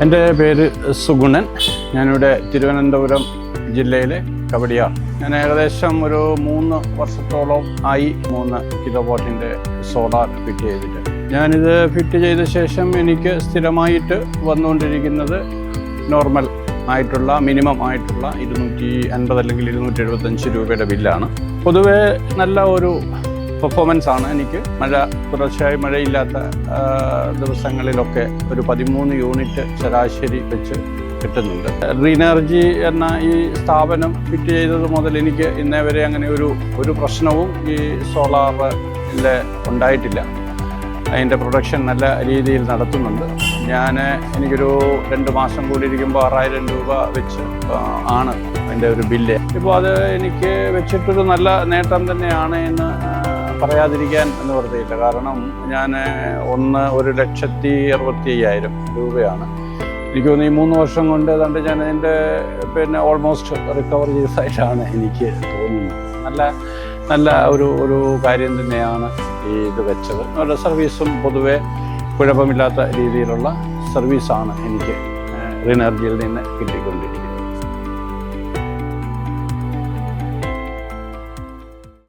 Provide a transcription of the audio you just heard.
എൻ്റെ പേര് സുഗുണൻ. ഞാനിവിടെ തിരുവനന്തപുരം ജില്ലയിലെ കവടിയാർ. ഞാൻ ഏകദേശം ഒരു 3 വർഷത്തോളം ആയി 3 കിലോ വാട്ടിൻ്റെ സോളാർ ഫിറ്റ് ചെയ്തിട്ട്. ഞാനിത് ഫിറ്റ് ചെയ്ത ശേഷം എനിക്ക് സ്ഥിരമായിട്ട് വന്നുകൊണ്ടിരിക്കുന്നത് നോർമൽ ആയിട്ടുള്ള മിനിമം ആയിട്ടുള്ള 250 അല്ലെങ്കിൽ 275 രൂപയുടെ ബില്ലാണ്. പൊതുവേ നല്ല ഒരു പെർഫോമൻസ് ആണ്. എനിക്ക് തുടർച്ചയായി മഴയില്ലാത്ത ദിവസങ്ങളിലൊക്കെ ഒരു 13 യൂണിറ്റ് ശരാശരി വെച്ച് കിട്ടുന്നുണ്ട്. റീനർജി എന്ന ഈ സ്ഥാപനം ഫിറ്റ് ചെയ്തത് മുതൽ എനിക്ക് ഇന്നേ വരെ അങ്ങനെ ഒരു പ്രശ്നവും ഈ സോളാറിൽ ഉണ്ടായിട്ടില്ല. അതിൻ്റെ പ്രൊഡക്ഷൻ നല്ല രീതിയിൽ നടത്തുന്നുണ്ട്. എനിക്കൊരു 2 മാസം കൂടി ഇരിക്കുമ്പോൾ 6000 രൂപ വെച്ച് ആണ് അതിൻ്റെ ഒരു ബില്ല്. ഇപ്പോൾ അത് എനിക്ക് വെച്ചിട്ടൊരു നല്ല നേട്ടം തന്നെയാണ് എന്ന് പറയാതിരിക്കാൻ നിവൃത്തിയില്ല. കാരണം ഞാൻ 1,65,000 രൂപയാണ്. എനിക്ക് തോന്നുന്നു ഈ 3 വർഷം കൊണ്ട് ഏതാണ്ട് ഞാൻ അതിൻ്റെ ഓൾമോസ്റ്റ് റിക്കവർ ചെയ്തതായിട്ടാണ് എനിക്ക് തോന്നുന്നത്. നല്ല ഒരു കാര്യം തന്നെയാണ് ഇത് വെച്ചത്. അവരുടെ സർവീസും പൊതുവെ കുഴപ്പമില്ലാത്ത രീതിയിലുള്ള സർവീസാണ് എനിക്ക് റീനർജിയിൽ നിന്ന് കിട്ടിക്കൊണ്ടിരിക്കുന്നത്.